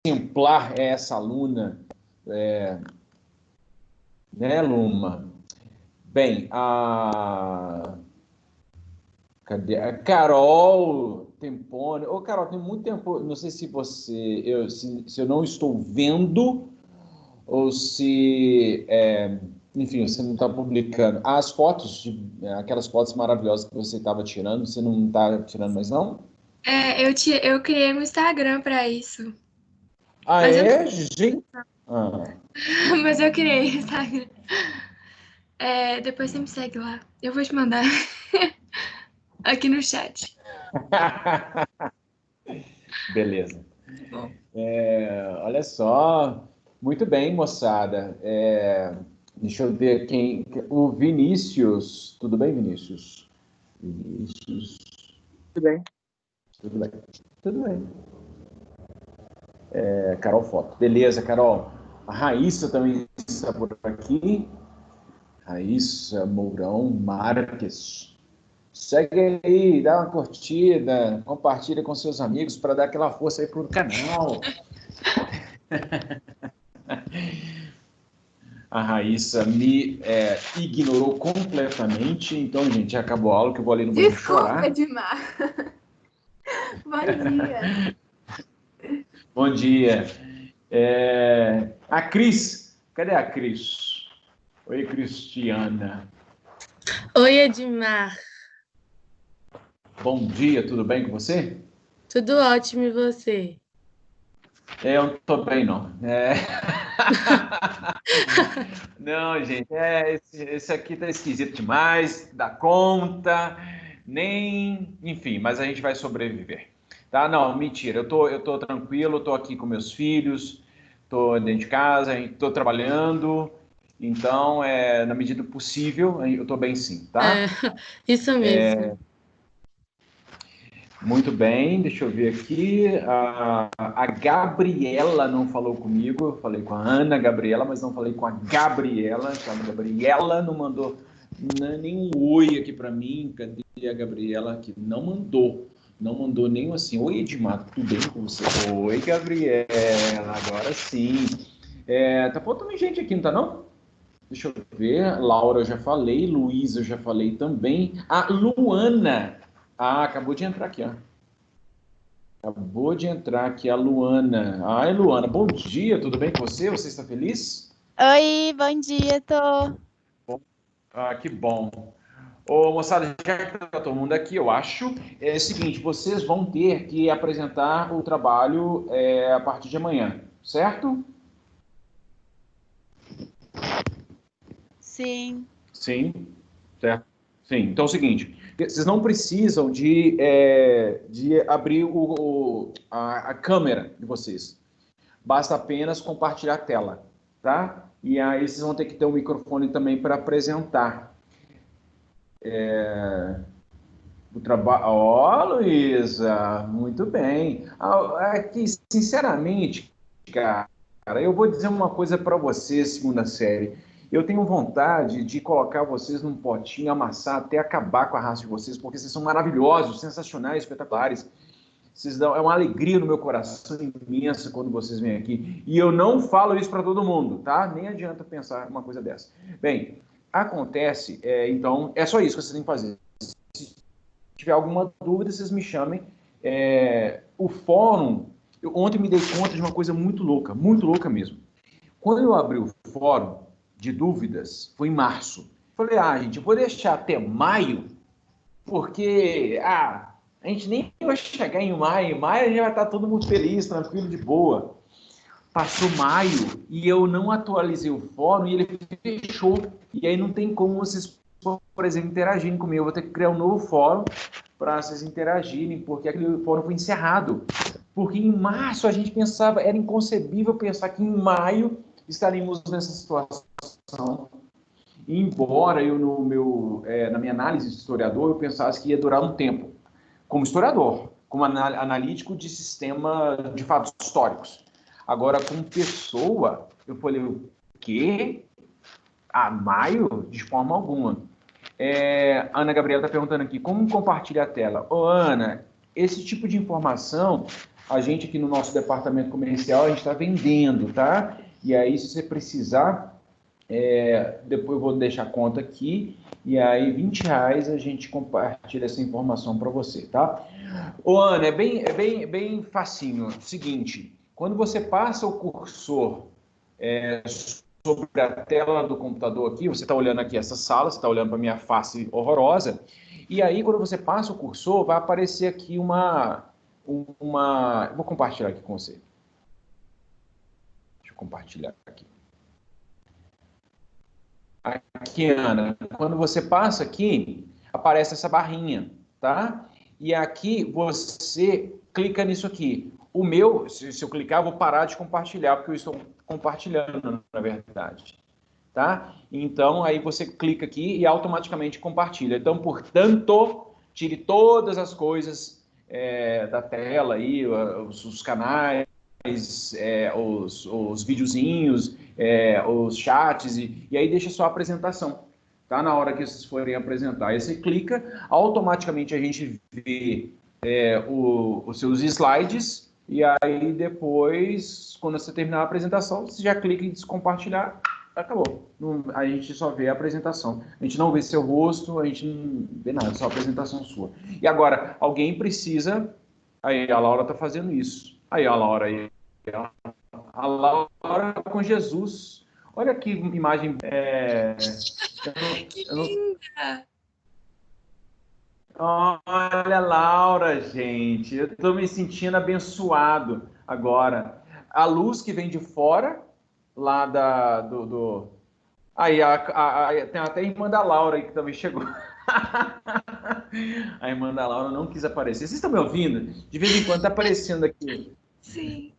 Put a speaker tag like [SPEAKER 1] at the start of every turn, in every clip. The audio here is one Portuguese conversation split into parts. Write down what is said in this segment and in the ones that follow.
[SPEAKER 1] exemplar é essa aluna, né, Luma? Bem, cadê? A Carol Tempone. Ô, Carol, tem muito tempo, não sei se se eu não estou vendo ou se, enfim, você não está publicando. As fotos, aquelas fotos maravilhosas que você estava tirando, você não está tirando mais, não?
[SPEAKER 2] Eu criei um Instagram pra isso.
[SPEAKER 1] Ah,
[SPEAKER 2] Mas eu,
[SPEAKER 1] é? Gente? Ah.
[SPEAKER 2] mas eu criei o Instagram. Depois você me segue lá. Eu vou te mandar aqui no chat.
[SPEAKER 1] Beleza.
[SPEAKER 2] Bom.
[SPEAKER 1] Olha só. Muito bem, moçada. Deixa eu ver quem. O Vinícius. Tudo bem, Vinícius? Vinícius.
[SPEAKER 3] Tudo bem.
[SPEAKER 1] Tudo bem. Tudo bem. Carol Foto. Beleza, Carol. A Raíssa também está por aqui. Raíssa Mourão Marques. Segue aí, dá uma curtida, compartilha com seus amigos para dar aquela força aí pro canal. A Raíssa me ignorou completamente, então, gente, acabou a aula que eu vou ali no banheiro chorar.
[SPEAKER 2] Desculpa, Edmar. Bom dia.
[SPEAKER 1] Bom dia. A Cris, cadê a Cris? Oi, Cristiana.
[SPEAKER 4] Oi, Edmar.
[SPEAKER 1] Bom dia, tudo bem com você?
[SPEAKER 4] Tudo ótimo, e você?
[SPEAKER 1] Eu não tô bem, não. Não, gente, esse aqui tá esquisito demais, dá conta, nem... Enfim, mas a gente vai sobreviver. Tá? Não, mentira, eu tô tranquilo, tô aqui com meus filhos, tô dentro de casa, tô trabalhando, então, na medida do possível, eu tô bem sim, tá?
[SPEAKER 4] Isso mesmo.
[SPEAKER 1] Muito bem, deixa eu ver aqui. A Gabriela não falou comigo, eu falei com a Ana Gabriela, mas não falei com a Gabriela. Então, a Gabriela não mandou nenhum oi aqui para mim. Cadê a Gabriela? Que não mandou. Não mandou nenhum assim. Oi, Edmar, tudo bem com você? Oi, Gabriela, agora sim. Tá faltando gente aqui, não tá não? Deixa eu ver. Laura eu já falei, Luísa eu já falei também. A Luana. Acabou de entrar aqui, ó. Acabou de entrar aqui a Luana. Ai, Luana, bom dia, tudo bem com você? Você está feliz?
[SPEAKER 5] Oi, bom dia, tô.
[SPEAKER 1] Que bom. Ô, moçada, já que tá todo mundo aqui, eu acho, é o seguinte, vocês vão ter que apresentar o trabalho a partir de amanhã, certo?
[SPEAKER 5] Sim.
[SPEAKER 1] Sim, certo. Sim, então é o seguinte, vocês não precisam de abrir a câmera de vocês. Basta apenas compartilhar a tela, tá? E aí vocês vão ter que ter um microfone também para apresentar. O trabalho. Ó, Luísa, muito bem. Aqui, sinceramente, cara, eu vou dizer uma coisa para você, segunda série. Eu tenho vontade de colocar vocês num potinho, amassar até acabar com a raça de vocês, porque vocês são maravilhosos, sensacionais, espetaculares. Vocês dão, é uma alegria no meu coração imensa quando vocês vêm aqui. E eu não falo isso para todo mundo, tá? Nem adianta pensar uma coisa dessa. Bem, acontece, então, é só isso que vocês têm que fazer. Se tiver alguma dúvida, vocês me chamem. O fórum, eu ontem me dei conta de uma coisa muito louca mesmo. Quando eu abri o fórum de dúvidas, foi em março. Falei, gente, eu vou deixar até maio, porque, a gente nem vai chegar em maio. Em maio a gente vai estar todo mundo feliz, tranquilo, de boa. Passou maio e eu não atualizei o fórum e ele fechou. E aí não tem como vocês, por exemplo, interagirem comigo. Eu vou ter que criar um novo fórum para vocês interagirem, porque aquele fórum foi encerrado. Porque em março a gente pensava, era inconcebível pensar que em maio estaríamos nessa situação. E embora eu, na minha análise de historiador, eu pensasse que ia durar um tempo, como historiador, como analítico de sistema de fatos históricos. Agora, como pessoa, eu falei, o quê? Maio? De forma alguma. A Ana Gabriela está perguntando aqui, como compartilha a tela? Ana, esse tipo de informação a gente aqui no nosso departamento comercial, a gente está vendendo, tá? E aí, se você precisar, depois eu vou deixar a conta aqui, e aí R$ 20 a gente compartilha essa informação para você, tá? Ô, Ana, bem facinho. Seguinte, quando você passa o cursor sobre a tela do computador aqui, você está olhando aqui essa sala, você está olhando para a minha face horrorosa, e aí quando você passa o cursor, vai aparecer aqui vou compartilhar aqui com você. Deixa eu compartilhar aqui. Aqui, Ana, quando você passa aqui, aparece essa barrinha, tá? E aqui você clica nisso aqui. O meu, se eu clicar, eu vou parar de compartilhar, porque eu estou compartilhando, na verdade. Tá? Então, aí você clica aqui e automaticamente compartilha. Então, portanto, tire todas as coisas da tela aí, os canais, os videozinhos, os chats, e aí deixa só a apresentação. Tá? Na hora que vocês forem apresentar, aí você clica, automaticamente a gente vê os seus slides, e aí depois, quando você terminar a apresentação, você já clica em descompartilhar, acabou. A gente só vê a apresentação. A gente não vê seu rosto, a gente não vê nada, só a apresentação sua. E agora, alguém precisa... Aí, a Laura está fazendo isso. Aí, a Laura aí. A Laura com Jesus. Olha que imagem...
[SPEAKER 2] Que linda!
[SPEAKER 1] Olha, Laura, gente. Eu estou me sentindo abençoado agora. A luz que vem de fora... lá do... Aí, tem até a irmã da Laura aí que também chegou. A irmã da Laura não quis aparecer. Vocês estão me ouvindo? De vez em quando está aparecendo aqui.
[SPEAKER 2] Sim.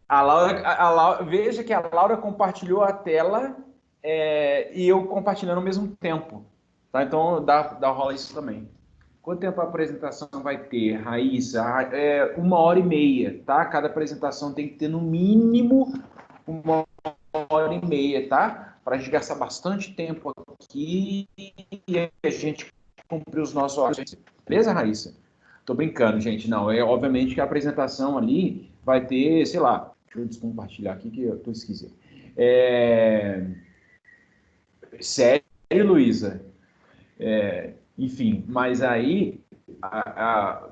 [SPEAKER 1] A Laura, veja que a Laura compartilhou a tela e eu compartilhando ao mesmo tempo. Tá? Então, rola isso também. Quanto tempo a apresentação vai ter, Raíssa? 1h30, tá? Cada apresentação tem que ter no mínimo 1h30, tá? Para a gente gastar bastante tempo aqui e a gente cumprir os nossos horários. Beleza, Raíssa? Tô brincando, gente. Não, obviamente que a apresentação ali vai ter, sei lá, deixa eu descompartilhar aqui que eu tô esquisito. Sério, Luísa? Enfim, mas aí,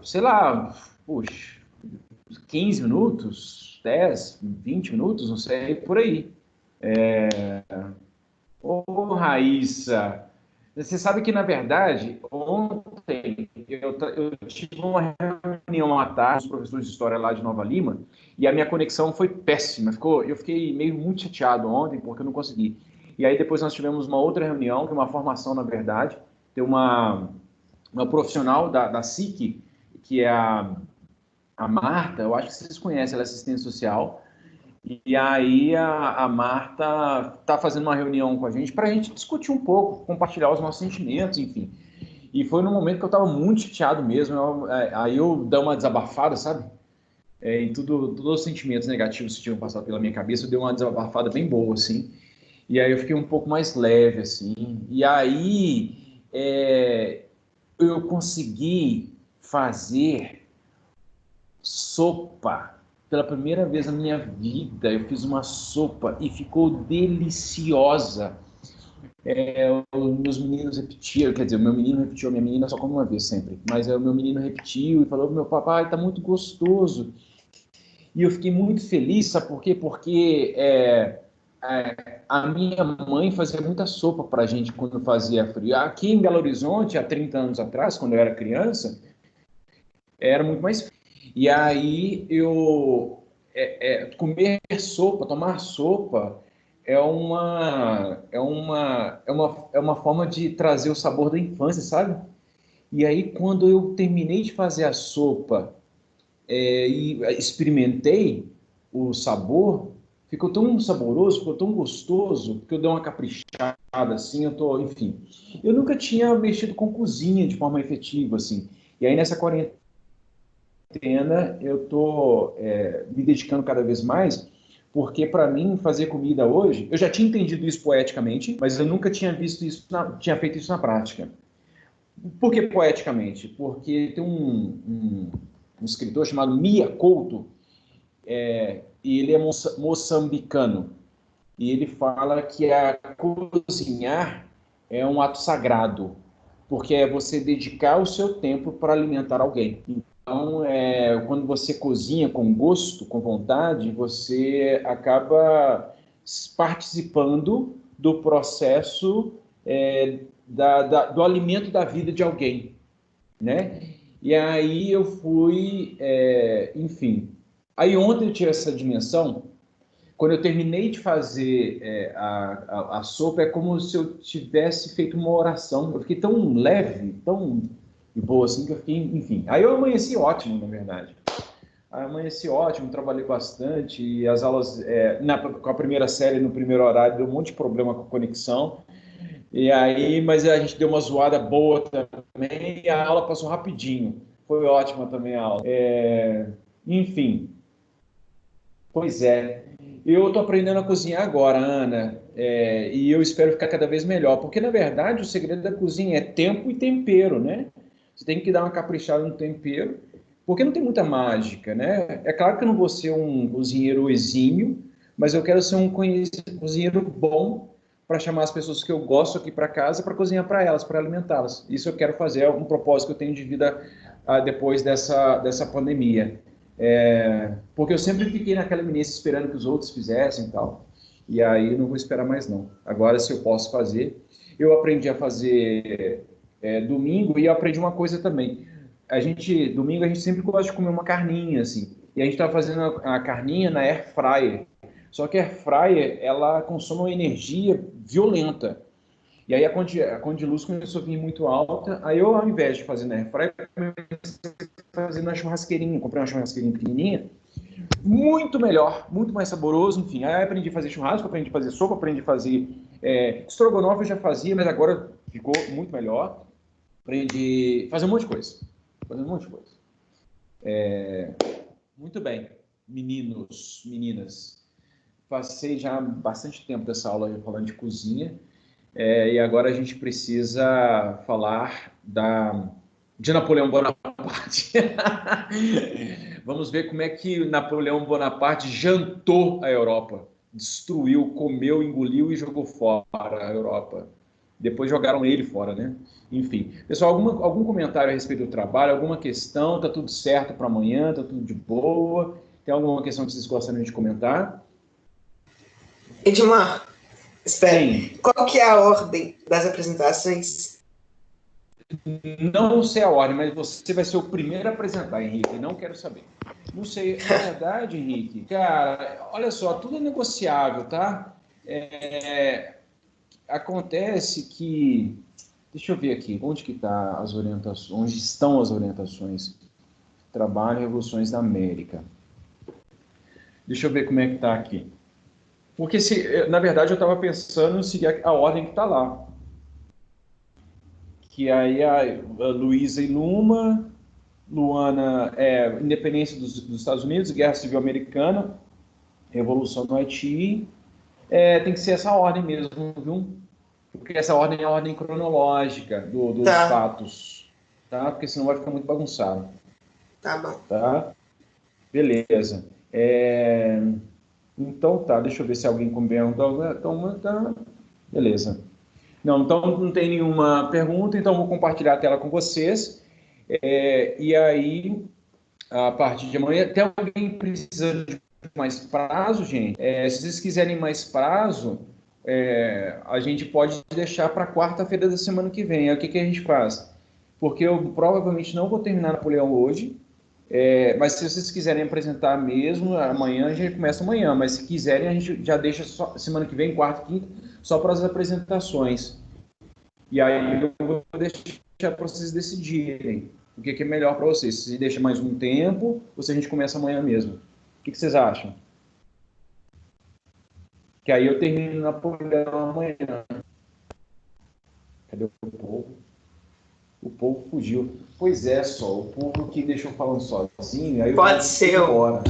[SPEAKER 1] sei lá, puxa, 15 minutos, 10, 20 minutos, não sei, por aí. Ô, Raíssa, você sabe que, na verdade, ontem eu tive uma reunião à tarde com os professores de História lá de Nova Lima, e a minha conexão foi péssima. Eu fiquei muito chateado ontem, porque eu não consegui. E aí depois nós tivemos uma outra reunião, que é uma formação, na verdade, tem uma profissional da SIC, que é a Marta, eu acho que vocês conhecem, ela é assistente social, e aí a Marta está fazendo uma reunião com a gente para a gente discutir um pouco, compartilhar os nossos sentimentos, enfim. E foi num momento que eu estava muito chateado mesmo, aí eu dei uma desabafada, sabe? Em todos os sentimentos negativos que tinham passado pela minha cabeça, eu dei uma desabafada bem boa, assim. E aí eu fiquei um pouco mais leve, assim. E aí eu consegui fazer sopa. Pela primeira vez na minha vida, eu fiz uma sopa e ficou deliciosa. Os meus meninos repetiram, quer dizer, o meu menino repetiu, a minha menina só come uma vez sempre. Mas o meu menino repetiu e falou, meu papai, tá muito gostoso. E eu fiquei muito feliz, sabe por quê? Porque a minha mãe fazia muita sopa pra gente quando fazia frio. Aqui em Belo Horizonte, há 30 anos atrás, quando eu era criança, era muito mais frio. E aí comer sopa, tomar sopa é uma forma de trazer o sabor da infância, sabe? E aí quando eu terminei de fazer a sopa e experimentei o sabor, ficou tão saboroso, ficou tão gostoso, porque eu dei uma caprichada assim, enfim. Eu nunca tinha mexido com cozinha de forma efetiva, assim. E aí nessa quarentena eu tô me dedicando cada vez mais, porque para mim fazer comida hoje, eu já tinha entendido isso poeticamente, mas eu nunca tinha visto isso, tinha feito isso na prática. Por que poeticamente? Porque tem um escritor chamado Mia Couto, e ele é moçambicano, e ele fala que cozinhar é um ato sagrado, porque é você dedicar o seu tempo para alimentar alguém. Então, quando você cozinha com gosto, com vontade, você acaba participando do processo do alimento da vida de alguém, né? E aí eu fui, enfim. Aí ontem eu tive essa dimensão. Quando eu terminei de fazer a sopa, é como se eu tivesse feito uma oração. Eu fiquei tão leve, tão de boa assim, que eu fiquei, enfim. Aí eu amanheci ótimo, na verdade. Aí amanheci ótimo, trabalhei bastante, e as aulas, com a primeira série, no primeiro horário, deu um monte de problema com a conexão. E aí, mas a gente deu uma zoada boa também, e a aula passou rapidinho. Foi ótima também a aula. Enfim, pois é. Eu estou aprendendo a cozinhar agora, Ana, e eu espero ficar cada vez melhor, porque na verdade o segredo da cozinha é tempo e tempero, né? Você tem que dar uma caprichada no tempero, porque não tem muita mágica, né? É claro que eu não vou ser um cozinheiro exímio, mas eu quero ser um cozinheiro bom para chamar as pessoas que eu gosto aqui para casa para cozinhar para elas, para alimentá-las. Isso eu quero fazer, é um propósito que eu tenho de vida depois dessa pandemia. Porque eu sempre fiquei naquela iminência esperando que os outros fizessem e tal. E aí não vou esperar mais não. Agora, se eu posso fazer. Eu aprendi a fazer domingo e eu aprendi uma coisa também. Domingo a gente sempre gosta de comer uma carninha, assim. E a gente estava fazendo a carninha na air fryer. Só que a air fryer, ela consome uma energia violenta. E aí a conta de luz começou a vir muito alta. Aí eu, ao invés de fazer na air fryer, comecei a fazer na churrasqueirinha. Comprei uma churrasqueirinha pequenininha. Muito melhor, muito mais saboroso, enfim. Aí eu aprendi a fazer churrasco, aprendi a fazer sopa, aprendi a fazer estrogonofe, eu já fazia, mas agora ficou muito melhor. Aprendi a fazer um monte de coisa. Muito bem, meninos, meninas. Passei já bastante tempo dessa aula falando de cozinha, e agora a gente precisa falar de Napoleão Bonaparte. Vamos ver como é que Napoleão Bonaparte jantou a Europa. Destruiu, comeu, engoliu e jogou fora a Europa. Depois jogaram ele fora, né? Enfim. Pessoal, algum comentário a respeito do trabalho? Alguma questão? Tá tudo certo para amanhã? Tá tudo de boa? Tem alguma questão que vocês gostariam de comentar?
[SPEAKER 3] Edmar, espera.
[SPEAKER 1] Sim.
[SPEAKER 3] Qual que é a ordem das apresentações?
[SPEAKER 1] Não sei a ordem, mas você vai ser o primeiro a apresentar, Henrique. Não quero saber. Não sei. Na verdade, Henrique, cara, olha só, tudo é negociável, tá? Acontece que... Deixa eu ver aqui. Onde que tá as orientações? Onde estão as orientações? Trabalho e Revoluções da América. Deixa eu ver como é que tá aqui. Porque, na verdade, eu estava pensando em seguir a ordem que está lá. Que aí a Luísa e Luma, Luana Independência dos Estados Unidos, Guerra Civil Americana, Revolução no Haiti. Tem que ser essa ordem mesmo, viu? Porque essa ordem é a ordem cronológica dos fatos. Tá? Porque senão vai ficar muito bagunçado.
[SPEAKER 3] Tá bom.
[SPEAKER 1] Tá? Beleza. Então tá, deixa eu ver se alguém comenta. Tá. Beleza. Não, então não tem nenhuma pergunta, então vou compartilhar a tela com vocês. E aí, a partir de amanhã, tem alguém precisando de mais prazo, gente? Se vocês quiserem mais prazo, a gente pode deixar para quarta-feira da semana que vem. Aí o que a gente faz? Porque eu provavelmente não vou terminar Napoleão hoje. Mas se vocês quiserem apresentar mesmo, amanhã a gente começa amanhã, mas se quiserem a gente já deixa só, semana que vem, quarta, quinta, só para as apresentações. E aí eu vou deixar para vocês decidirem o que é melhor para vocês. Se deixa mais um tempo ou se a gente começa amanhã mesmo. O que vocês acham? Que aí eu termino Napoleão amanhã. Cadê o povo? O povo fugiu. Pois é, só. O povo que deixou falando sozinho. Aí
[SPEAKER 3] pode ser eu.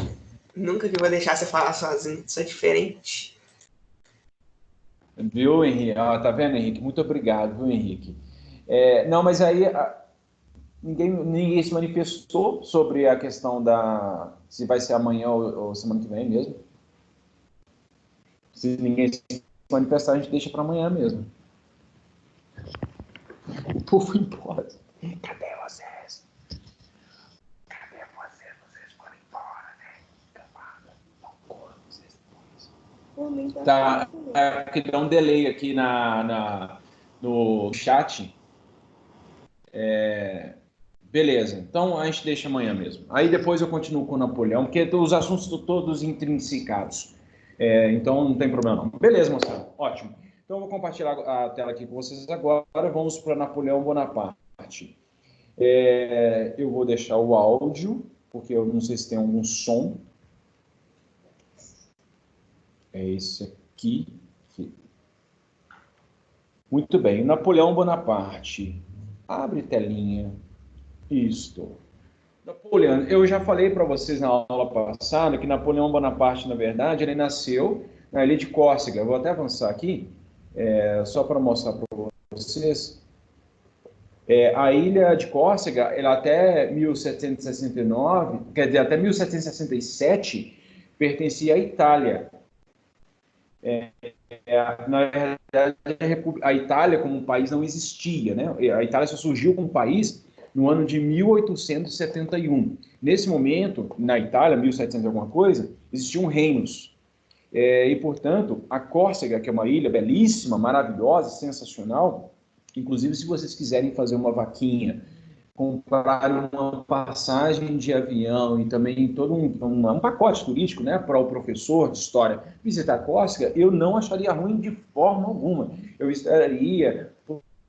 [SPEAKER 3] Nunca que vou deixar você falar sozinho. Sou diferente.
[SPEAKER 1] Viu, Henrique? Tá vendo, Henrique? Muito obrigado, viu, Henrique? Não, mas aí ninguém se manifestou sobre a questão se vai ser amanhã ou semana que vem mesmo. Se ninguém se manifestar, a gente deixa para amanhã mesmo. O povo embora. Cadê vocês? Cadê vocês? Vocês foram embora, né? Camada. Não corram vocês depois. Tá, que dá um delay aqui no chat. Beleza, então a gente deixa amanhã mesmo. Aí depois eu continuo com o Napoleão, porque os assuntos estão todos intrinsicados. Então não tem problema não. Beleza, moçada, ótimo. Então eu vou compartilhar a tela aqui com vocês agora. Vamos para Napoleão Bonaparte. Eu vou deixar o áudio, porque eu não sei se tem algum som. É esse aqui. Muito bem, Napoleão Bonaparte. Abre telinha. Isto. Napoleão, eu já falei para vocês na aula passada que Napoleão Bonaparte, na verdade, ele nasceu na ilha de Córcega. Eu vou até avançar aqui, só para mostrar para vocês. A ilha de Córcega, ela até 1769, quer dizer, até 1767, pertencia à Itália. Na verdade, a Itália como país não existia, né? A Itália só surgiu como país no ano de 1871. Nesse momento, na Itália, 1700 e alguma coisa, existiam reinos. E, portanto, a Córcega, que é uma ilha belíssima, maravilhosa, sensacional, inclusive se vocês quiserem fazer uma vaquinha, comprar uma passagem de avião e também todo um pacote turístico, né, para o professor de história visitar Córcega, eu não acharia ruim de forma alguma. Eu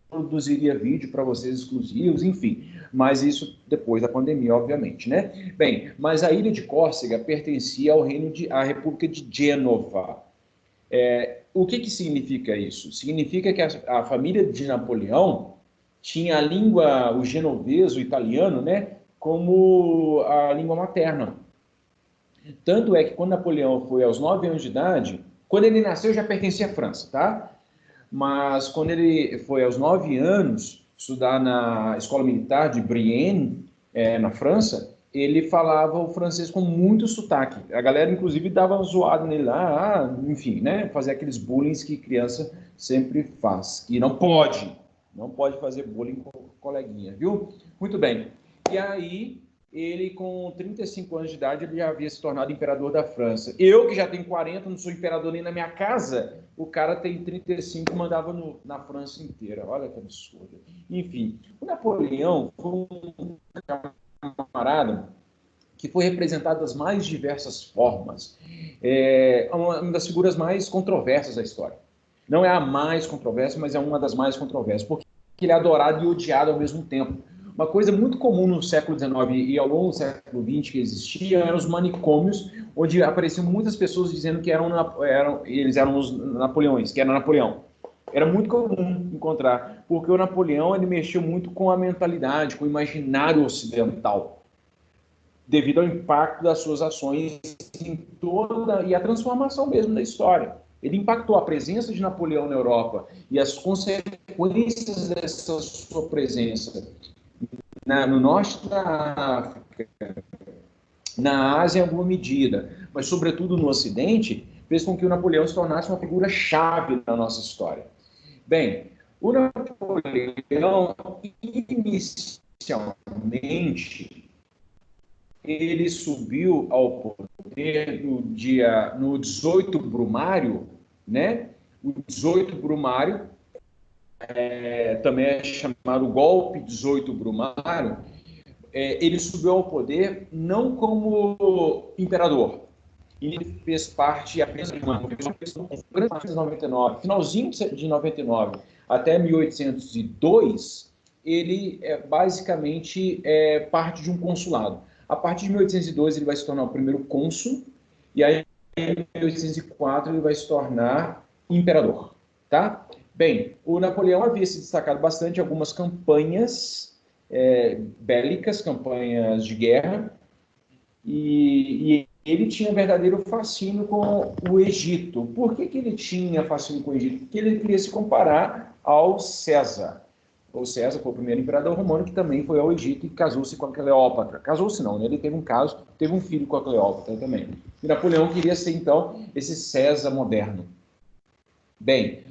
[SPEAKER 1] produziria vídeo para vocês exclusivos, enfim. Mas isso depois da pandemia, obviamente, né? Bem, mas a ilha de Córcega pertencia à República de Gênova. O que significa isso? Significa que a família de Napoleão tinha a língua, o genovês, o italiano, né, como a língua materna. Tanto é que quando Napoleão foi aos 9 anos de idade, quando ele nasceu já pertencia à França, tá? Mas quando ele foi aos 9 anos estudar na escola militar de Brienne, na França, ele falava o francês com muito sotaque. A galera, inclusive, dava uma zoada nele lá, enfim, né? Fazer aqueles bullying que criança sempre faz. E não pode fazer bullying com o coleguinha, viu? Muito bem. E aí, ele com 35 anos de idade, ele já havia se tornado imperador da França. Eu, que já tenho 40, não sou imperador nem na minha casa, o cara tem 35 e mandava na França inteira. Olha que absurdo. Enfim, o Napoleão foi um camarada que foi representado das mais diversas formas. Uma das figuras mais controversas da história. Não é a mais controversa, mas é uma das mais controversas, porque ele é adorado e odiado ao mesmo tempo. Uma coisa muito comum no século XIX e ao longo do século XX que existia eram os manicômios, onde apareciam muitas pessoas dizendo que eles eram os Napoleões, que era Napoleão. Era muito comum encontrar, porque o Napoleão ele mexeu muito com a mentalidade, com o imaginário ocidental, devido ao impacto das suas ações e a transformação mesmo da história. Ele impactou a presença de Napoleão na Europa e as consequências dessa sua presença no norte da África, na Ásia em alguma medida, mas sobretudo no Ocidente, fez com que o Napoleão se tornasse uma figura-chave na nossa história. Bem, o Napoleão, inicialmente, ele subiu ao poder no 18 Brumário, né? O 18 Brumário, também é chamado golpe 18 Brumário, ele subiu ao poder não como imperador. Ele fez parte apenas de uma finalzinho de 99 até 1802, ele basicamente parte de um consulado. A partir de 1802 ele vai se tornar o primeiro cônsul e aí em 1804 ele vai se tornar imperador, tá? Bem, o Napoleão havia se destacado bastante em algumas campanhas bélicas, campanhas de guerra, e ele tinha verdadeiro fascínio com o Egito. Por que ele tinha fascínio com o Egito? Porque ele queria se comparar ao César. O César foi o primeiro imperador romano que também foi ao Egito e casou-se com a Cleópatra. Casou-se não, né? Ele teve um caso, teve um filho com a Cleópatra também. E Napoleão queria ser, então, esse César moderno. Bem,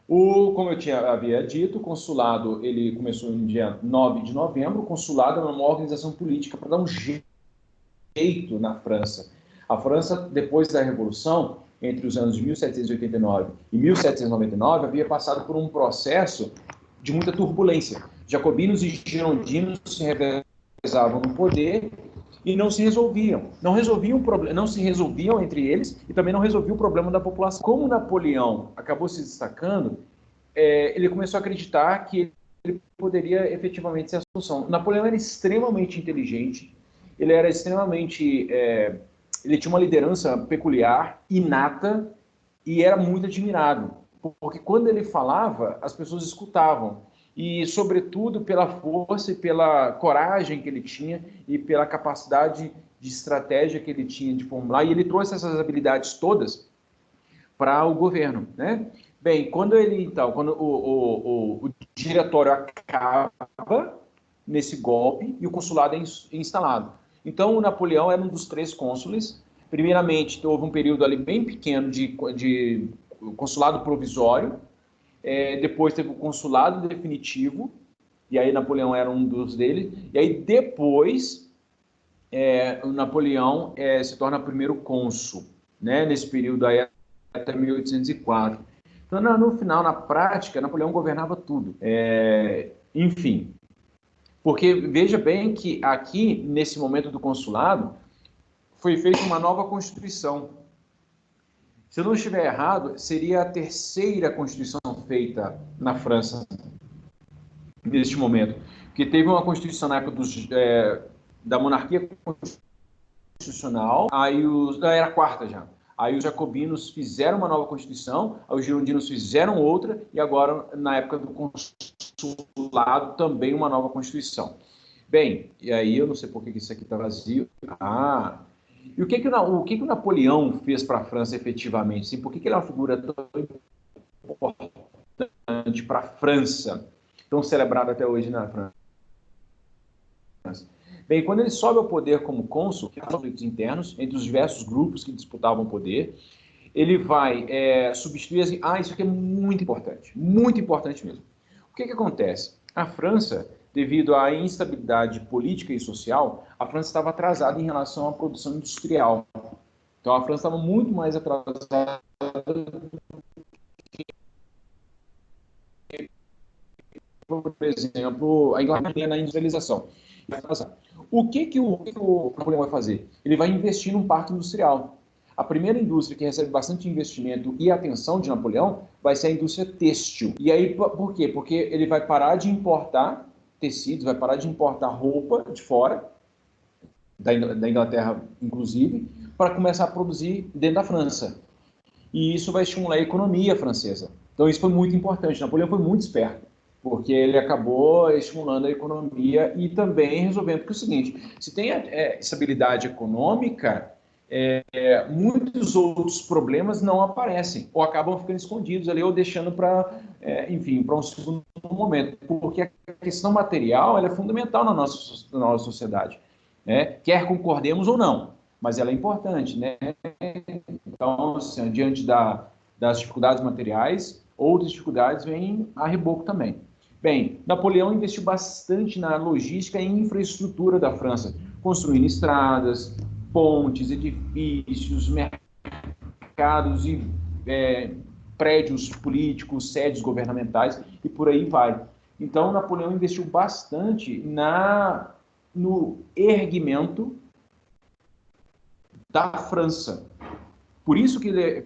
[SPEAKER 1] como eu havia dito, o consulado ele começou no dia 9 de novembro. O consulado é uma organização política para dar um jeito na França. A França, depois da Revolução, entre os anos de 1789 e 1799, havia passado por um processo de muita turbulência. Jacobinos e girondinos se revezavam no poder e não se resolviam. Não se resolviam entre eles e também não resolviam o problema da população. Como Napoleão acabou se destacando, ele começou a acreditar que ele poderia efetivamente ser a solução. Napoleão era extremamente inteligente, ele era extremamente... ele tinha uma liderança peculiar, inata, e era muito admirado. Porque quando ele falava, as pessoas escutavam. E, sobretudo, pela força e pela coragem que ele tinha e pela capacidade de estratégia que ele tinha de formular. E ele trouxe essas habilidades todas para o governo, né? Bem, quando o diretório acaba nesse golpe e o consulado é instalado. Então, o Napoleão era um dos 3 cônsules. Primeiramente, houve um período ali bem pequeno de consulado provisório, depois teve o consulado definitivo, e aí Napoleão era um dos deles, e aí depois o Napoleão se torna primeiro cônsul, né, nesse período aí até 1804. Então, no final, na prática, Napoleão governava tudo. Enfim, porque veja bem que aqui, nesse momento do consulado, foi feita uma nova Constituição. Se eu não estiver errado, seria a 3ª Constituição feita na França neste momento. Porque teve uma Constituição na época da monarquia constitucional, era a 4ª já. Aí os jacobinos fizeram uma nova Constituição, aí os girondinos fizeram outra, e agora, na época do consulado, também uma nova Constituição. Bem, e aí eu não sei por que isso aqui está vazio. E o que o Napoleão fez para a França efetivamente? Assim, por que ele é uma figura tão importante para a França, tão celebrada até hoje na França? Bem, quando ele sobe ao poder como cônsul, que há conflitos internos entre os diversos grupos que disputavam o poder, ele vai substituir... isso aqui é muito importante mesmo. O que acontece? A França, devido à instabilidade política e social, a França estava atrasada em relação à produção industrial. Então, a França estava muito mais atrasada que, por exemplo, a Inglaterra na industrialização. O que o Napoleão vai fazer? Ele vai investir num parque industrial. A primeira indústria que recebe bastante investimento e atenção de Napoleão vai ser a indústria têxtil. E aí, por quê? Porque ele vai parar de importar tecidos, vai parar de importar roupa de fora, da Inglaterra inclusive, para começar a produzir dentro da França. E isso vai estimular a economia francesa. Então isso foi muito importante. Napoleão foi muito esperto, porque ele acabou estimulando a economia e também resolvendo que é o seguinte, se tem estabilidade econômica, muitos outros problemas não aparecem, ou acabam ficando escondidos ali, ou deixando para um segundo momento, porque a questão material ela é fundamental na nossa sociedade, né? Quer concordemos ou não, mas ela é importante, né? Então, assim, diante das dificuldades materiais, outras dificuldades vêm a reboco também. Bem, Napoleão investiu bastante na logística e infraestrutura da França, construindo estradas, pontes, edifícios, mercados e prédios políticos, sedes governamentais e por aí vai. Então, Napoleão investiu bastante no erguimento da França. Por isso que ele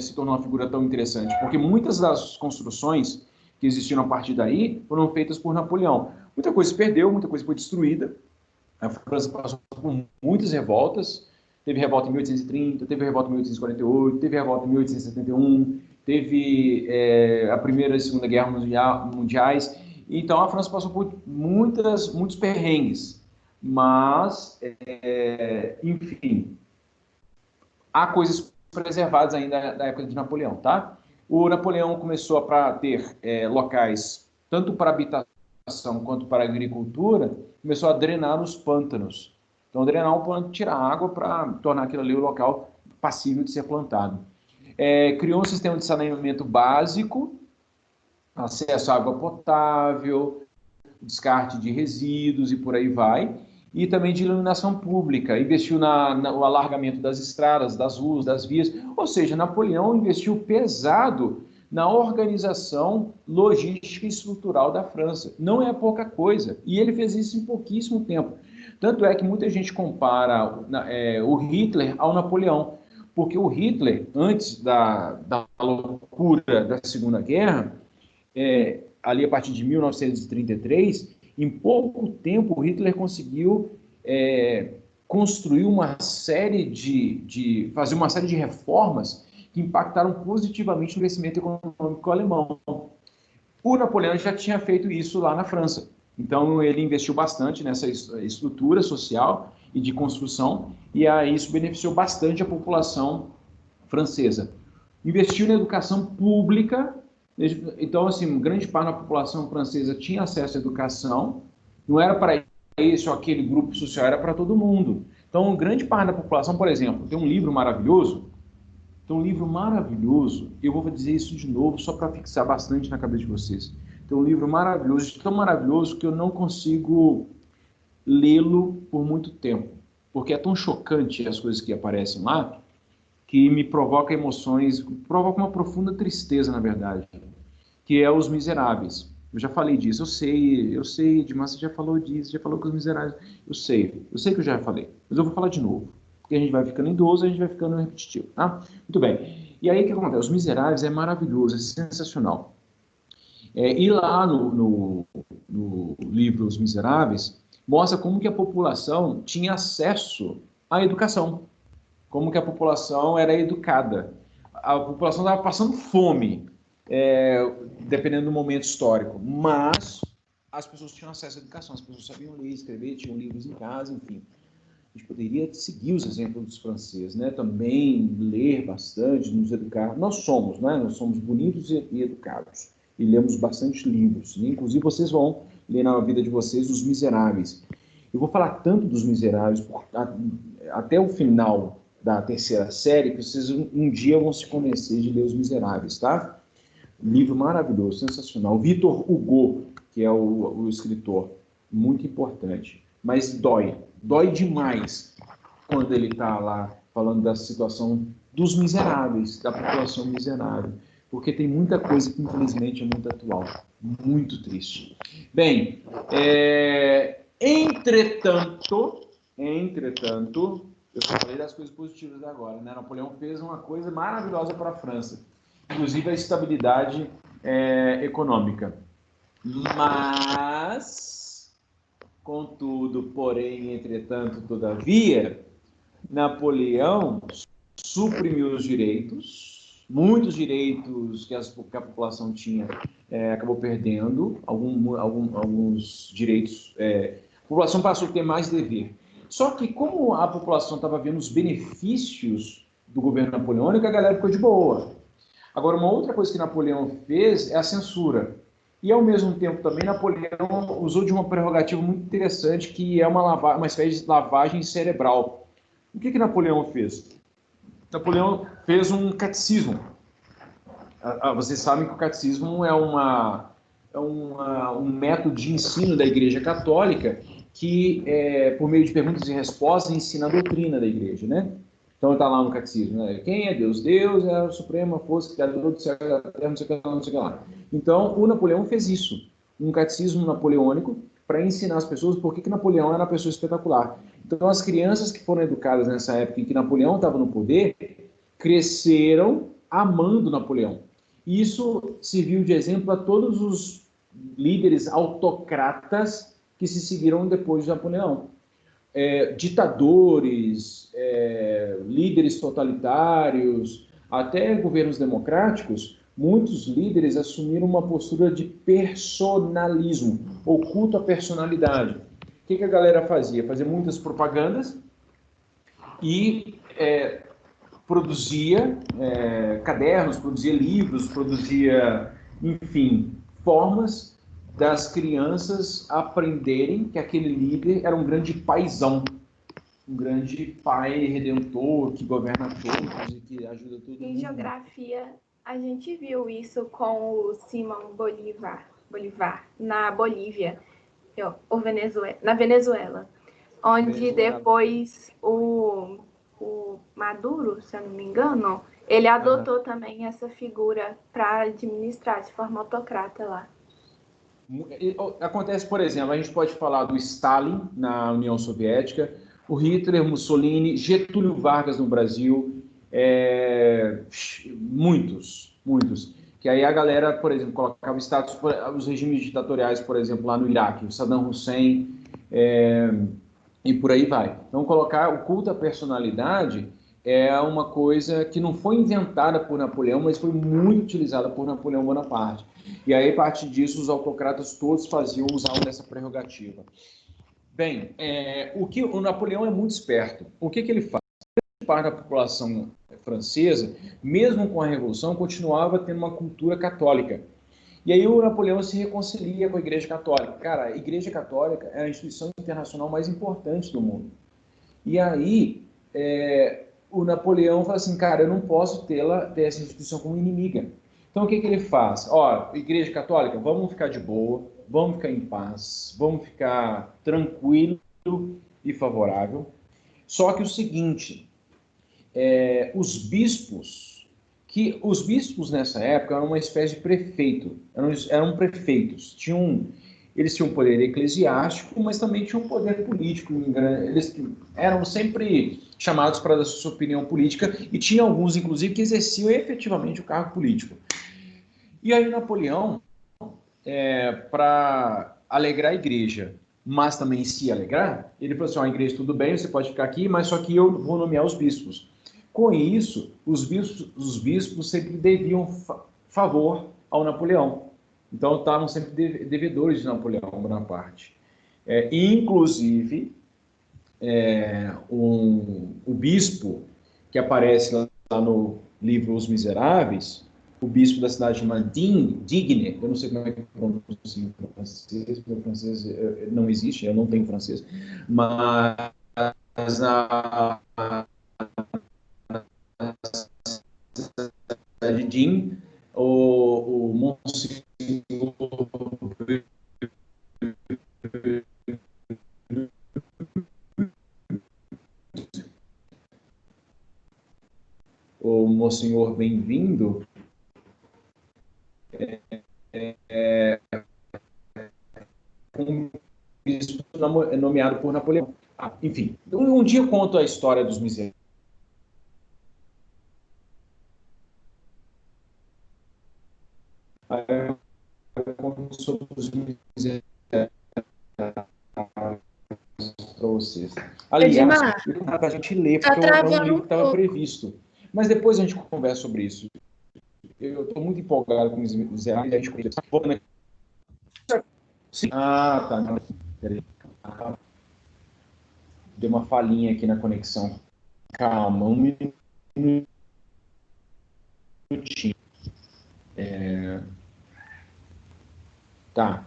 [SPEAKER 1] se tornou uma figura tão interessante, porque muitas das construções que existiram a partir daí foram feitas por Napoleão. Muita coisa se perdeu, muita coisa foi destruída. A França passou por muitas revoltas, teve revolta em 1830, teve revolta em 1848, teve revolta em 1871, teve a Primeira e a Segunda Guerra Mundiais. Então, a França passou por muitos perrengues, mas, enfim, há coisas preservadas ainda da época de Napoleão, tá? O Napoleão começou a ter locais tanto para habitação quanto para a agricultura, começou a drenar os pântanos. Então, drenar um pântano, tirar água para tornar aquilo ali o local passível de ser plantado. Criou um sistema de saneamento básico, acesso à água potável, descarte de resíduos e por aí vai, e também de iluminação pública. Investiu no alargamento das estradas, das ruas, das vias, ou seja, Napoleão investiu pesado na organização logística e estrutural da França. Não é pouca coisa, e ele fez isso em pouquíssimo tempo. Tanto é que muita gente compara o Hitler ao Napoleão, porque o Hitler, antes da loucura da Segunda Guerra, ali a partir de 1933, em pouco tempo o Hitler conseguiu construir fazer uma série de reformas que impactaram positivamente no crescimento econômico alemão. O Napoleão já tinha feito isso lá na França. Então, ele investiu bastante nessa estrutura social e de construção, e aí isso beneficiou bastante a população francesa. Investiu na educação pública. Então, assim, grande parte da população francesa tinha acesso à educação, não era para esse ou aquele grupo social, era para todo mundo. Então, grande parte da população, por exemplo, tem um livro maravilhoso, eu vou dizer isso de novo, só para fixar bastante na cabeça de vocês. Tem um livro maravilhoso, tão maravilhoso que eu não consigo lê-lo por muito tempo, porque é tão chocante as coisas que aparecem lá, que me provoca emoções, provoca uma profunda tristeza, na verdade, que é Os Miseráveis. Eu já falei disso, eu sei, Edmar, você já falou disso, já falou com Os Miseráveis, eu sei que eu já falei, mas eu vou falar de novo, porque a gente vai ficando idoso, a gente vai ficando repetitivo, tá? Muito bem. E aí, o que acontece? Os Miseráveis é maravilhoso, é sensacional. E lá no livro Os Miseráveis, mostra como que a população tinha acesso à educação, como que a população era educada. A população estava passando fome, dependendo do momento histórico, mas as pessoas tinham acesso à educação, as pessoas sabiam ler, escrever, tinham livros em casa, enfim. A gente poderia seguir os exemplos dos franceses, né? Também ler bastante, nos educar. Nós somos, né? Nós somos bonitos e educados. E lemos bastante livros. E, inclusive, vocês vão ler na vida de vocês Os Miseráveis. Eu vou falar tanto dos Miseráveis até o final da terceira série, que vocês um dia vão se convencer de ler Os Miseráveis, tá? Livro maravilhoso, sensacional. Victor Hugo, que é o escritor, muito importante. Mas dói demais quando ele está lá falando da situação dos miseráveis, da população miserável, porque tem muita coisa que infelizmente é muito atual, muito triste. Bem, entretanto, eu só falei das coisas positivas agora, né? Napoleão fez uma coisa maravilhosa para a França, inclusive a estabilidade econômica. Mas, contudo, porém, entretanto, todavia, Napoleão suprimiu os direitos, muitos direitos que a população tinha, acabou perdendo, alguns direitos, a população passou a ter mais dever. Só que, como a população estava vendo os benefícios do governo napoleônico, a galera ficou de boa. Agora, uma outra coisa que Napoleão fez é a censura. E, ao mesmo tempo, também, Napoleão usou de uma prerrogativa muito interessante, que é uma espécie de lavagem cerebral. O que Napoleão fez? Napoleão fez um catecismo. Vocês sabem que o catecismo é um método de ensino da Igreja Católica que, por meio de perguntas e respostas, ensina a doutrina da Igreja, né? Então está lá no catecismo, né? Quem é Deus? Deus é a suprema força criadora do céu e da terra, não sei o que lá, não sei o que lá. Então, o Napoleão fez isso, um catecismo napoleônico, para ensinar as pessoas por que Napoleão era uma pessoa espetacular. Então, as crianças que foram educadas nessa época em que Napoleão estava no poder, cresceram amando Napoleão. Isso serviu de exemplo a todos os líderes autocratas que se seguiram depois de Napoleão. Ditadores, líderes totalitários, até governos democráticos, muitos líderes assumiram uma postura de personalismo, ou culto à personalidade. O que a galera fazia? Fazia muitas propagandas e produzia cadernos, produzia livros, produzia, enfim, formas das crianças aprenderem que aquele líder era um grande paizão, um grande pai redentor que governa todos e que ajuda todo
[SPEAKER 6] Em
[SPEAKER 1] mundo.
[SPEAKER 6] geografia, a gente viu isso com o Simão Bolívar na Bolívia, na Venezuela, onde depois o Maduro, se eu não me engano, ele adotou também essa figura para administrar de forma autocrata lá.
[SPEAKER 1] Acontece, por exemplo, a gente pode falar do Stalin na União Soviética, o Hitler, Mussolini, Getúlio Vargas no Brasil, muitos. Que aí a galera, por exemplo, colocava status, os regimes ditatoriais, por exemplo, lá no Iraque, o Saddam Hussein, e por aí vai. Então, colocar o culto à personalidade é uma coisa que não foi inventada por Napoleão, mas foi muito utilizada por Napoleão Bonaparte. E aí, a partir disso, os autocratas todos usavam dessa prerrogativa. Bem, o Napoleão é muito esperto. O que ele faz? Parte da população francesa, mesmo com a Revolução, continuava tendo uma cultura católica. E aí o Napoleão se reconcilia com a Igreja Católica. Cara, a Igreja Católica é a instituição internacional mais importante do mundo. E aí o Napoleão fala assim, cara, eu não posso ter essa instituição como inimiga. Então o que ele faz? Igreja Católica, vamos ficar de boa, vamos ficar em paz, vamos ficar tranquilo e favorável. Só que o seguinte, os bispos nessa época eram uma espécie de prefeito, eram prefeitos, eles tinham um poder eclesiástico, mas também tinham um poder político. Eles eram sempre chamados para dar sua opinião política e tinha alguns, inclusive, que exerciam efetivamente o cargo político. E aí Napoleão, para alegrar a igreja, mas também se alegrar, ele falou assim, a igreja tudo bem, você pode ficar aqui, mas só que eu vou nomear os bispos. Com isso, os bispos sempre deviam favor ao Napoleão. Então, estavam sempre devedores de Napoleão Bonaparte. Inclusive, o bispo que aparece lá no livro Os Miseráveis, o bispo da cidade chamada Digne, eu não sei como é que pronuncia em francês, porque o francês não existe, eu não tenho francês, mas na cidade de Digne, o Monsenhor Bem-vindo um bispo nomeado por Napoleão. Enfim, um dia eu conto a história dos miseráveis. Sobre os miseráveis para vocês. Aliás, a gente lê, porque é um livro que estava previsto. Mas depois a gente conversa sobre isso. Eu estou muito empolgado com os miseráveis. A gente conversa. Sim. Tá. Não. Peraí. Deu uma falhinha aqui na conexão. Calma, um minutinho. Tá.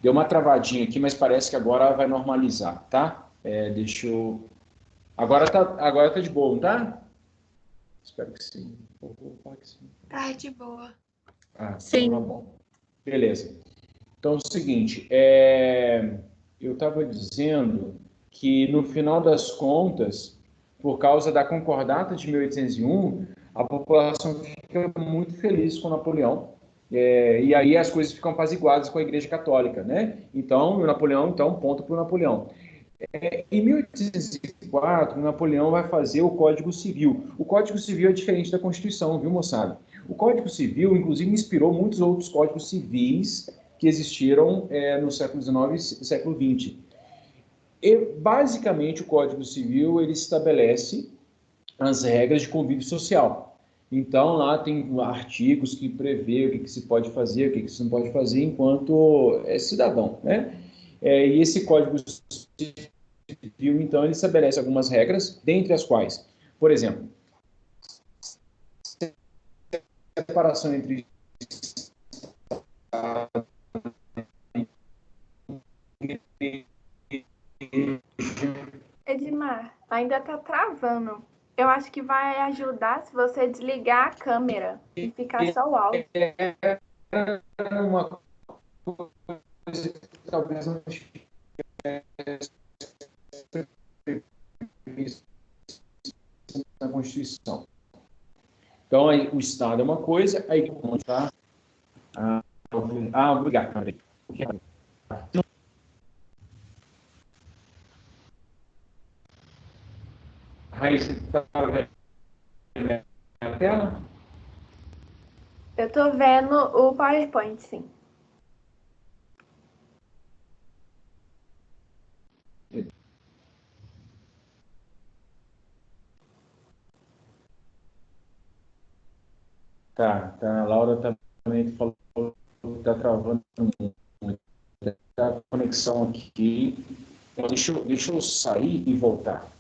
[SPEAKER 1] Deu uma travadinha aqui, mas parece que agora vai normalizar, tá? Deixa eu... Agora tá de boa, não tá? Espero que sim. Vou falar que sim.
[SPEAKER 2] Tá de boa.
[SPEAKER 4] Sim.
[SPEAKER 1] Então tá bom. Beleza. Então é o seguinte, eu estava dizendo que no final das contas, por causa da Concordata de 1801, a população fica muito feliz com Napoleão. E aí as coisas ficam apaziguadas com a Igreja Católica, né? Então, ponto para o Napoleão. Em 1804, Napoleão vai fazer o Código Civil. O Código Civil é diferente da Constituição, viu, moçada? O Código Civil, inclusive, inspirou muitos outros códigos civis que existiram no século XIX e século XX. E, basicamente, o Código Civil ele estabelece as regras de convívio social. Então, lá tem artigos que prevê o que se pode fazer, o que se não pode fazer enquanto cidadão, né? E esse Código Civil, então, ele estabelece algumas regras, dentre as quais, por exemplo, separação entre Estado e
[SPEAKER 6] Ainda tá travando. Eu acho que vai ajudar se você desligar a câmera e ficar só o áudio.
[SPEAKER 1] É uma coisa que talvez não estivesse prevista na Constituição. Então, aí, o Estado é uma coisa, aí está... obrigado, André. Aí você está vendo a tela?
[SPEAKER 6] Eu tô vendo o PowerPoint, sim.
[SPEAKER 1] Tá. A Laura também falou que está travando muito. Tá a conexão aqui. Então, deixa eu sair e voltar.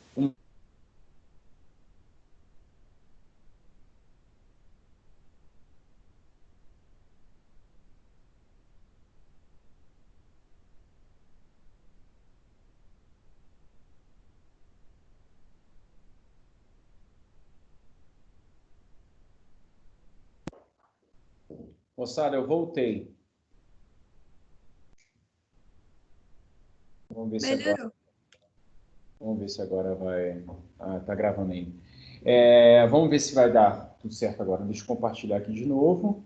[SPEAKER 1] Moçada, eu voltei. Vamos ver se agora vai... tá gravando aí. Vamos ver se vai dar tudo certo agora. Deixa eu compartilhar aqui de novo.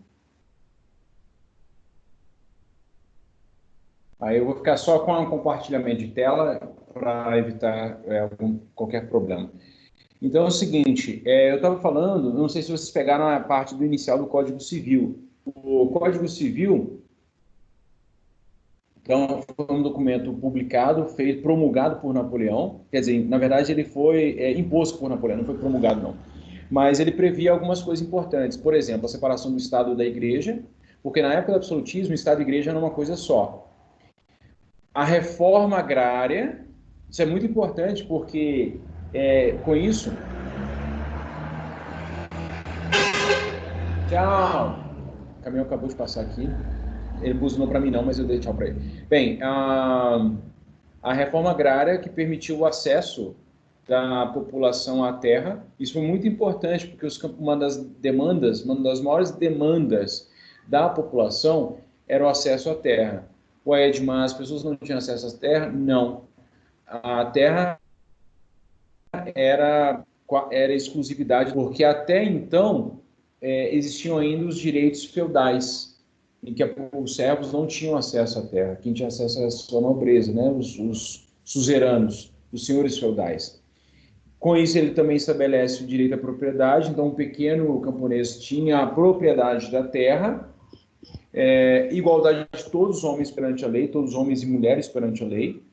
[SPEAKER 1] Aí eu vou ficar só com um compartilhamento de tela para evitar qualquer problema. Então é o seguinte, eu estava falando, não sei se vocês pegaram a parte do inicial do Código Civil. O Código Civil, então, foi um documento publicado, promulgado por Napoleão. Quer dizer, na verdade, ele foi imposto por Napoleão, não foi promulgado, não. Mas ele previa algumas coisas importantes. Por exemplo, a separação do Estado e da Igreja, porque na época do absolutismo, Estado e Igreja eram uma coisa só. A reforma agrária, isso é muito importante, porque com isso... Tchau! O caminhão acabou de passar aqui. Ele buzinou para mim não, mas eu dei tchau para ele. Bem, a reforma agrária que permitiu o acesso da população à terra, isso foi muito importante, porque uma das maiores demandas da população era o acesso à terra. Ué, Edmar, as pessoas não tinham acesso à terra? Não. A terra era exclusividade, porque até então existiam ainda os direitos feudais, em que os servos não tinham acesso à terra. Quem tinha acesso era a sua nobreza, né? Os suzeranos, os senhores feudais. Com isso, ele também estabelece o direito à propriedade. Então, um pequeno camponês tinha a propriedade da terra, igualdade de todos os homens perante a lei, todos os homens e mulheres perante a lei,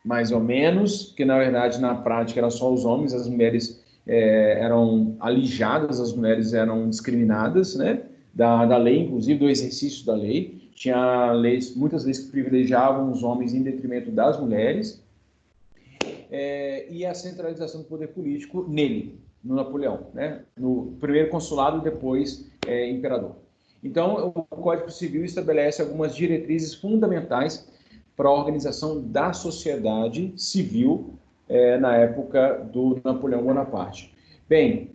[SPEAKER 1] mais ou menos, porque, na verdade, na prática, eram só os homens, as mulheres eram alijadas, as mulheres eram discriminadas, né? Da lei, inclusive do exercício da lei. Tinha muitas leis que privilegiavam os homens em detrimento das mulheres. E a centralização do poder político nele, no Napoleão, né? No primeiro consulado e depois imperador. Então, o Código Civil estabelece algumas diretrizes fundamentais para a organização da sociedade civil na época do Napoleão Bonaparte. Bem,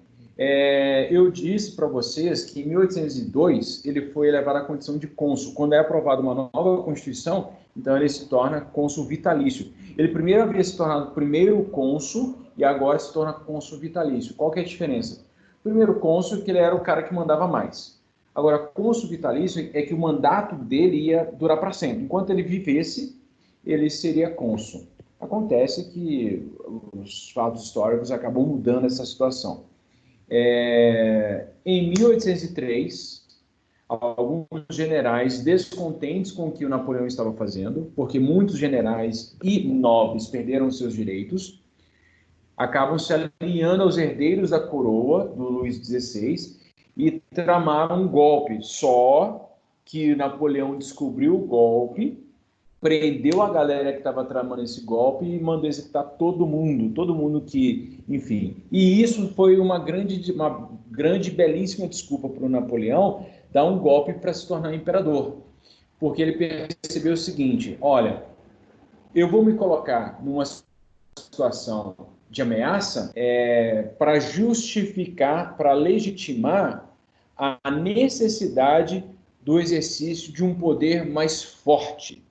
[SPEAKER 1] eu disse para vocês que em 1802 ele foi elevado à condição de cônsul. Quando é aprovada uma nova Constituição, então ele se torna cônsul vitalício. Ele primeiro havia se tornado primeiro cônsul e agora se torna cônsul vitalício. Qual que é a diferença? Primeiro cônsul, que ele era o cara que mandava mais. Agora, cônsul vitalício é que o mandato dele ia durar para sempre. Enquanto ele vivesse, ele seria cônsul. Acontece que os fatos históricos acabam mudando essa situação. Em 1803, alguns generais descontentes com o que o Napoleão estava fazendo, porque muitos generais e nobres perderam seus direitos, acabam se alinhando aos herdeiros da coroa do Luís XVI e tramaram um golpe. Só que Napoleão descobriu o golpe, prendeu a galera que estava tramando esse golpe e mandou executar todo mundo que, enfim. E isso foi uma grande, belíssima desculpa para o Napoleão dar um golpe para se tornar imperador. Porque ele percebeu o seguinte: olha, eu vou me colocar numa situação de ameaça para justificar, para legitimar a necessidade do exercício de um poder mais forte,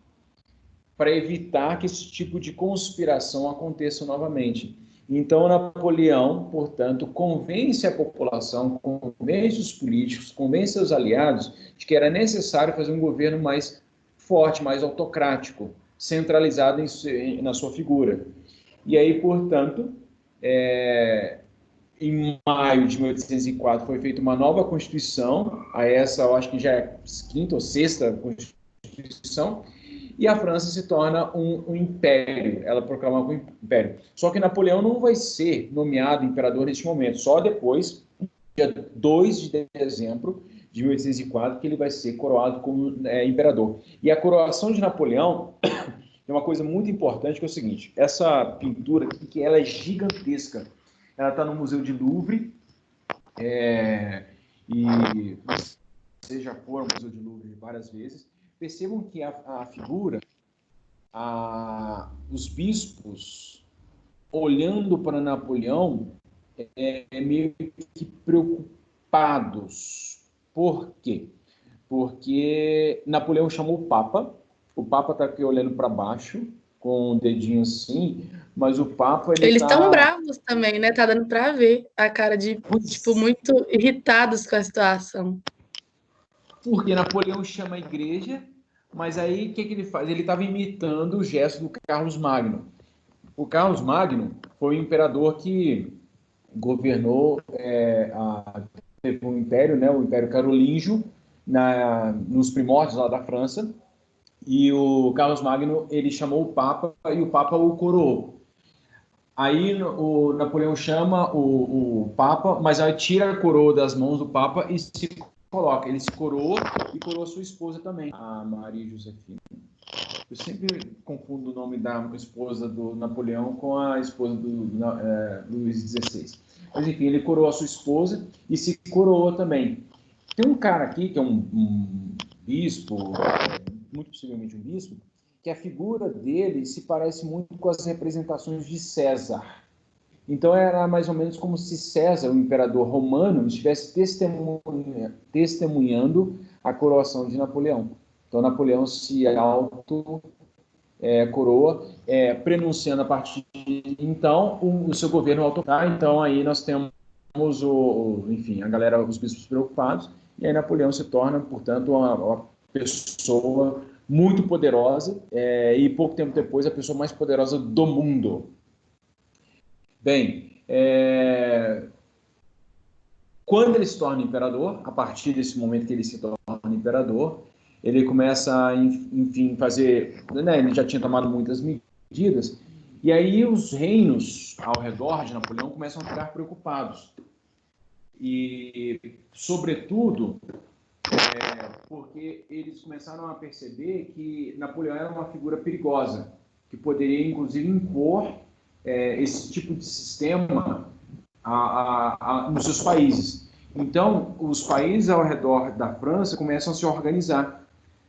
[SPEAKER 1] para evitar que esse tipo de conspiração aconteça novamente. Então, Napoleão, portanto, convence a população, convence os políticos, convence os aliados de que era necessário fazer um governo mais forte, mais autocrático, centralizado na sua figura. E aí, portanto, em maio de 1804 foi feita uma nova Constituição, a essa eu acho que já é a quinta ou sexta Constituição, e a França se torna um império, ela proclama um império. Só que Napoleão não vai ser nomeado imperador neste momento, só depois, dia 2 de dezembro de 1804, que ele vai ser coroado como imperador. E a coroação de Napoleão é uma coisa muito importante, que é o seguinte, essa pintura aqui, que ela é gigantesca, ela está no Museu de Louvre, e vocês já foram ao Museu de Louvre várias vezes. Percebam que a figura, os bispos olhando para Napoleão meio que preocupados. Por quê? Porque Napoleão chamou o Papa está aqui olhando para baixo, com o dedinho assim, mas o Papa...
[SPEAKER 4] Eles estão bravos também, né? Tá dando para ver a cara de, tipo, muito irritados com a situação.
[SPEAKER 1] Porque Napoleão chama a igreja, mas aí o que ele faz? Ele estava imitando o gesto do Carlos Magno. O Carlos Magno foi um imperador que governou teve um império, né, o Império Carolíngio, nos primórdios lá da França, e o Carlos Magno ele chamou o Papa e o Papa o coroou. Aí o Napoleão chama o Papa, mas aí tira a coroa das mãos do Papa e se coloca. Ele se coroou e coroou sua esposa também, a Maria Josefina. Eu sempre confundo o nome da esposa do Napoleão com a esposa do Luís XVI. Mas enfim, ele coroou a sua esposa e se coroou também. Tem um cara aqui, que é um bispo, muito possivelmente um bispo, que a figura dele se parece muito com as representações de César. Então era mais ou menos como se César, o imperador romano, estivesse testemunhando a coroação de Napoleão. Então Napoleão se coroa, prenunciando a partir de então o seu governo autocrático. Então aí nós temos enfim, a galera, os bispos preocupados, e aí Napoleão se torna, portanto, uma pessoa muito poderosa, e pouco tempo depois a pessoa mais poderosa do mundo. Bem, quando ele se torna imperador, a partir desse momento que ele se torna imperador, ele começa a, enfim, fazer... Né, ele já tinha tomado muitas medidas, e aí os reinos ao redor de Napoleão começam a ficar preocupados. E, sobretudo, porque eles começaram a perceber que Napoleão era uma figura perigosa, que poderia, inclusive, impor esse tipo de sistema nos seus países. Então, os países ao redor da França começam a se organizar,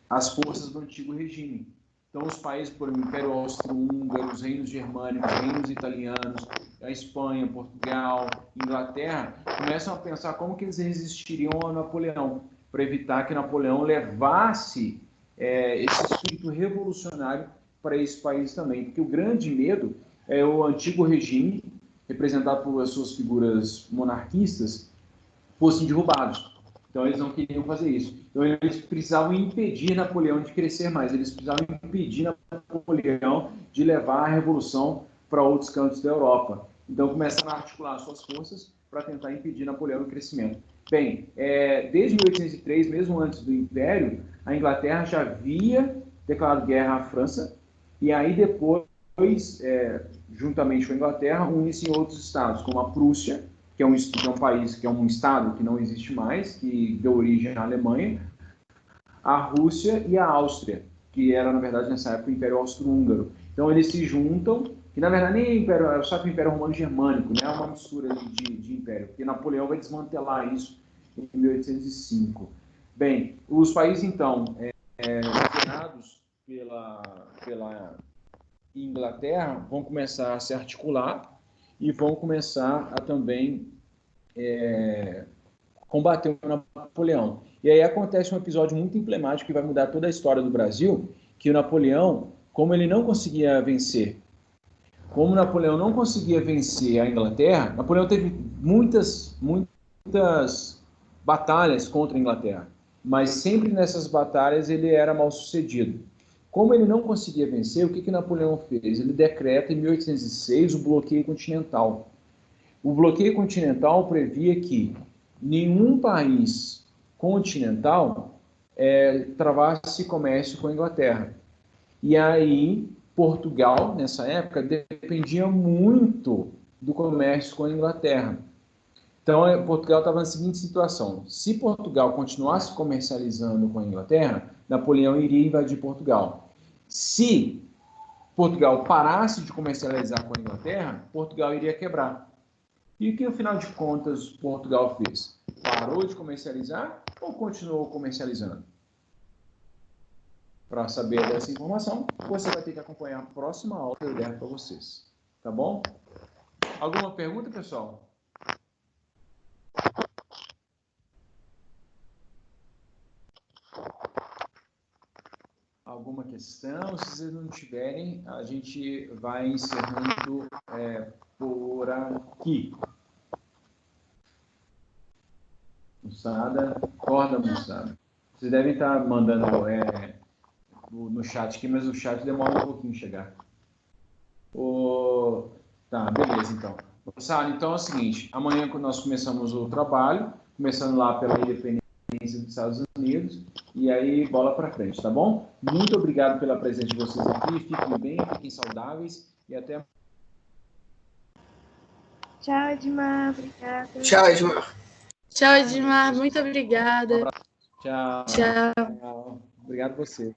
[SPEAKER 1] as forças do antigo regime. Então, os países, por exemplo, o Império Austro-Húngaro, os reinos germânicos, reinos italianos, a Espanha, Portugal, Inglaterra, começam a pensar como que eles resistiriam a Napoleão, para evitar que Napoleão levasse esse espírito revolucionário para esse país também. Porque o grande medo é o antigo regime, representado por suas figuras monarquistas, fossem derrubados. Então, eles não queriam fazer isso. Então, eles precisavam impedir Napoleão de crescer mais. Eles precisavam impedir Napoleão de levar a revolução para outros cantos da Europa. Então, começaram a articular suas forças para tentar impedir Napoleão o crescimento. Bem, desde 1803, mesmo antes do Império, a Inglaterra já havia declarado guerra à França, e aí depois, juntamente com a Inglaterra, une-se em outros estados, como a Prússia, que é um país, que é um estado que não existe mais, que deu origem à Alemanha, a Rússia e a Áustria, que era, na verdade, nessa época, o Império Austro-Húngaro. Então, eles se juntam, que na verdade nem é Império, é só o Império Romano-Germânico, né? É uma mistura de império, porque Napoleão vai desmantelar isso em 1805. Bem, os países, então, governados pela e Inglaterra vão começar a se articular e vão começar a também combater o Napoleão. E aí acontece um episódio muito emblemático que vai mudar toda a história do Brasil, que o Napoleão, como ele não conseguia vencer, como Napoleão não conseguia vencer a Inglaterra, Napoleão teve muitas batalhas contra a Inglaterra, mas sempre nessas batalhas ele era mal sucedido. Como ele não conseguia vencer, o que Napoleão fez? Ele decreta em 1806 o bloqueio continental. O bloqueio continental previa que nenhum país continental travasse comércio com a Inglaterra. E aí, Portugal, nessa época, dependia muito do comércio com a Inglaterra. Então, Portugal estava na seguinte situação. Se Portugal continuasse comercializando com a Inglaterra, Napoleão iria invadir Portugal. Se Portugal parasse de comercializar com a Inglaterra, Portugal iria quebrar. E o que, no final de contas, Portugal fez? Parou de comercializar ou continuou comercializando? Para saber dessa informação, você vai ter que acompanhar a próxima aula que eu der para vocês. Tá bom? Alguma pergunta, pessoal? Alguma questão? Se vocês não tiverem, a gente vai encerrando por aqui. Moçada, acorda, moçada. Vocês devem estar mandando no chat aqui, mas o chat demora um pouquinho chegar. Tá, beleza, então. Moçada, então é o seguinte, amanhã nós começamos o trabalho, começando lá pela independência dos Estados Unidos, e aí bola para frente, tá bom? Muito obrigado pela presença de vocês aqui, fiquem bem, fiquem saudáveis, e até...
[SPEAKER 6] Tchau, Edmar. Obrigada.
[SPEAKER 3] Tchau, Edmar.
[SPEAKER 4] Tchau, Edmar. Muito obrigada.
[SPEAKER 1] Tchau.
[SPEAKER 4] Tchau.
[SPEAKER 1] Tchau. Obrigado a vocês.